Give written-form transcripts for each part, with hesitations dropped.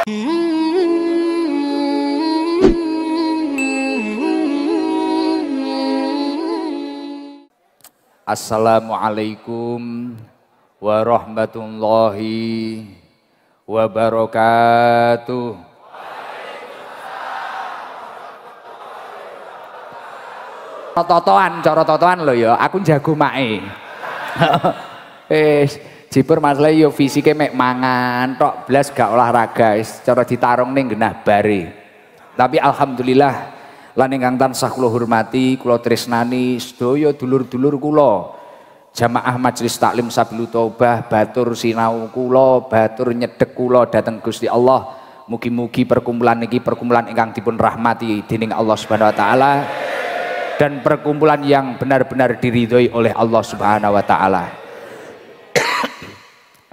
Assalamualaikum warahmatullahi wabarakatuh. Totoan lho ya, aku jago mae. Jipur masalah yo fisike mek mangan tok blas gak olahraga, cara ditarung ning genah bare. Tapi alhamdulillah lan ingkang tansah kula hormati, kula tresnani sedaya dulur-dulur kula. Jamaah Majelis Taklim Sabilu Taubah, batur sinau kula, batur nyedhek kula dhateng Gusti Allah. Mugi-mugi perkumpulan niki perkumpulan ingkang dipun rahmati dening Allah Subhanahu wa taala dan perkumpulan yang benar-benar diridhoi oleh Allah Subhanahu wa taala.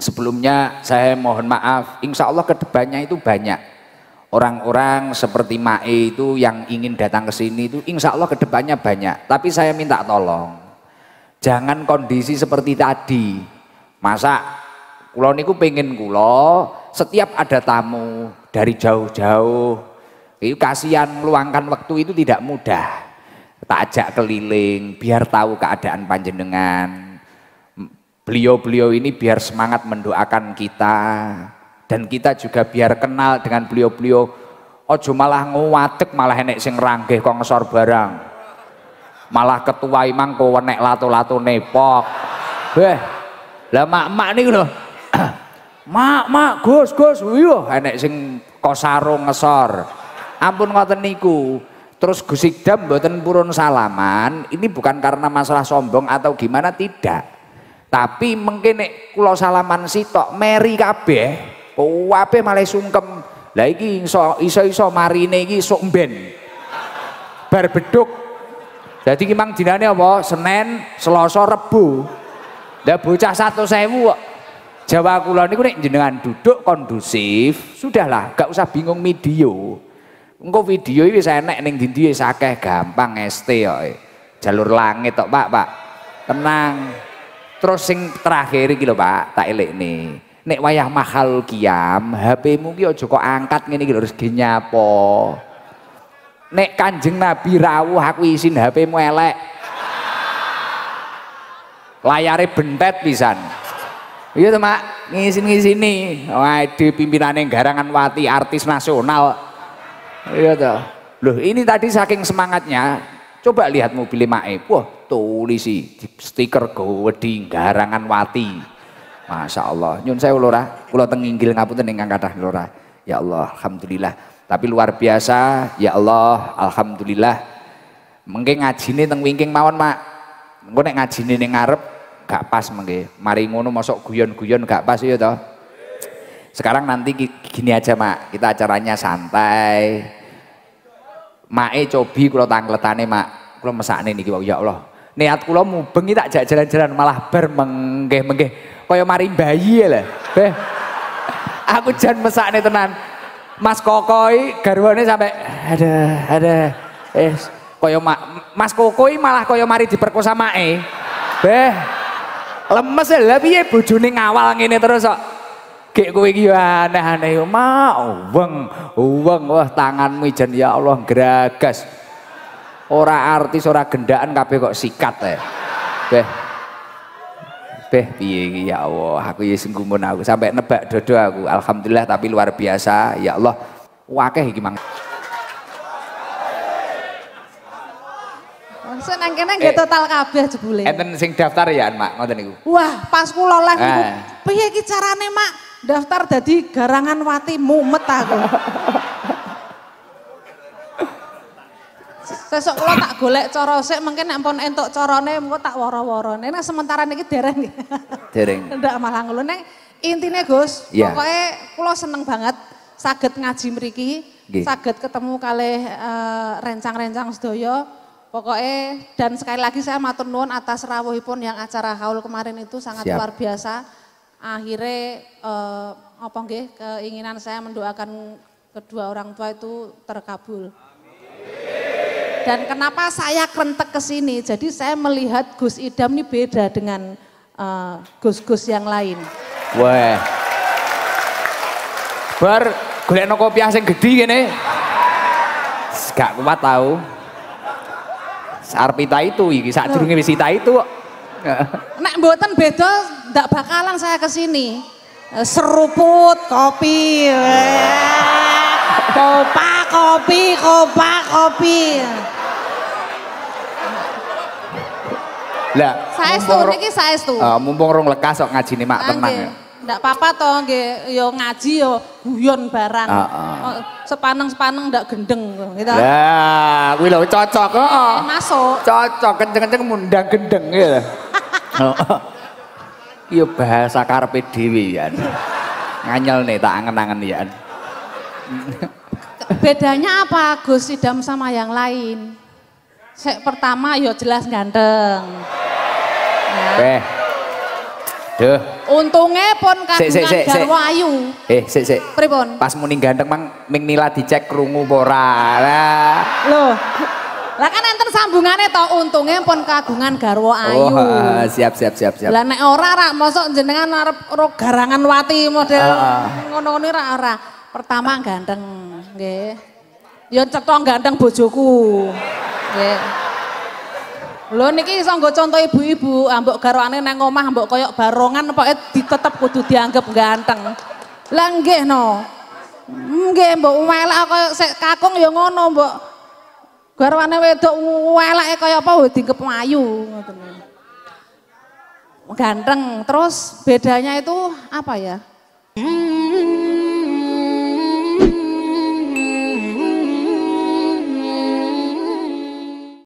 Sebelumnya saya mohon maaf, insya Allah kedepannya itu banyak orang-orang seperti Mae itu yang ingin datang ke sini itu insya Allah kedepannya banyak. Tapi saya minta tolong, jangan kondisi seperti tadi. Masa kulo niku pengen kulo setiap ada tamu dari jauh-jauh, itu kasihan meluangkan waktu itu tidak mudah. Tak ajak keliling biar tahu keadaan panjenengan. Beliau-beliau ini biar semangat mendoakan kita dan kita juga biar kenal dengan beliau-beliau. Ojo malah nguwatek malah enek sing ranggeh kok ngesor barang. Malah ketua imang kok enek lato-lato nepok. Lah mak-mak niku lho. Mak, Gus, yo enek sing kosarung ngesor. Ampun ngoten niku. Terus Gus Idam mboten purun salaman, ini bukan karena masalah sombong atau gimana, tidak. Tapi mungkin nek kula salaman sitok meri kabeh, kabeh malah sungkem. Lah iki iso marine iki sok mben. Bar beduk. Dadi ki mang dinane apa? Senin, Selasa, Rebo. Lah bocah 100.000 kok. Jawa kula niku nek jenengan duduk kondusif, sudahlah, gak usah bingung video. Engko video iki wis enek ning ndi wis akeh, gampang ST kok. Jalur langit tok, Pak. Tenang. Terus sing terakhir iki lho Pak, tak elekne. Nek wayah mahal kiam, HP-mu ki aja kok angkat ngene iki lho rezeki nyapa. Nek Kanjeng Nabi rawuh aku isin HP-mu elek. Layare bentet pisan. Iya to, Mak, ngisin-ngisini. Waduh pimpinane Garangan Wati, artis nasional. Iya toh. Loh, ini tadi saking semangatnya, coba lihat mobil Mae. Wah, tulisi stiker Gowedi Garangan Wati. Masya Allah. Nyun saya lora, kula teng inggil ngapunten ingkang kathah lora. Ya Allah, alhamdulillah. Tapi luar biasa, ya Allah, alhamdulillah. Mengke ngajine teng wingking mawon, Mak. Engko nek ngajine ning ngarep gak pas mengke. Mari ngono mosok guyon-guyon gak pas ya toh. Sekarang nanti gini aja Mak, kita acaranya santai. Mae cobi kula tangletane Mak, kula mesakne niki ya Allah. Niat kula mubeng iki tak jak jalan-jalan malah bar menggeh-menggeh kaya mari bayi lho. Aku jan mesakne tenan. Mas Kokoi garwane sampai ada kaya Mas Kokoi malah kaya mari diperkosa Mae. Lemes lha piye bojone ngawal ngene terus kok. Gek kowe iki aneh-aneh, uweng, wah tanganmu ijen ya Allah geragas. Ora artis, ora gendaan kabeh kok sikat piye iki ya Allah, aku ya senggumun aku sampai nebak dodo aku. Alhamdulillah tapi luar biasa ya Allah. Wakeh iki mang. Seneng kene nggih total kabeh jebule. Enten sing daftar ya, Mak, ngoten niku. Wah, pas kula live niku. Piye iki carane, Mak? Daftar dadi Garangan Wati mumet aku. Sesuk kula tak golek cara sik mungkin nek ampun entuk carane engko tak woro-woro. Nek sementara niki dereng. Dereng. Ndak malah ngono nek intine Gus, pokoke kula seneng banget saged ngaji mriki, saged ketemu kalih rencang-rencang sedaya. Pokoknya dan sekali lagi saya matur nuwun atas rawuhipun yang acara haul kemarin itu sangat luar biasa. Akhirnya apa nggih keinginan saya mendoakan kedua orang tua itu terkabul. Dan kenapa saya krentek ke sini? Jadi saya melihat Gus Idam ini beda dengan Gus-gus yang lain. Wah. golekno kopiah sing gedhi kene. Gak kuat tahu. Arpita itu iki sadurunge wis Sita itu. Nek mboten beda ndak bakalan saya kesini. Seruput kopi. Kopak kopi. Lah, saestu. Mumpung rong lekas kok ngajine mak tenang. Ndak apa-apa toh nggih yo ngaji yo guyon barang. Sepaneng-sepaneng ndak gendeng gitu. Lah, kuwi lho cocok kok. Masuk. Cocok kenceng-kenceng mundang gendeng ya. Iya bahasa karepe dhewe ya. Nganyelne tak angen-angen ya. Bedanya apa Gus Idam sama yang lain? Pertama yo jelas ganteng. Ya. Duh. Untungnya pun kagungan garwa ayu. Sik. Pripun? Pas muni ganteng mang ming nila dicek krungu apa ora. Loh. Lah kan enten sambungane to untungnya pun kagungan garwa ayu. Oh, siap. Lah nek ora mosok jenengan arep garangan wati model ngono-ngono ora. Pertama ganteng, nggih. Ya cetha ganteng bojoku. Nggih. Lho niki iso nggo contoh ibu-ibu, ambek garwane nang omah mbok koyok barongan pokoke ditetep kudu dianggep ganteng. Lah nggih no. Nggih mbok welek koyo sik kakung ya ngono mbok. Garwane wedok weleke kaya apa dianggep ayu ngoten. Ganteng, terus bedanya itu apa ya?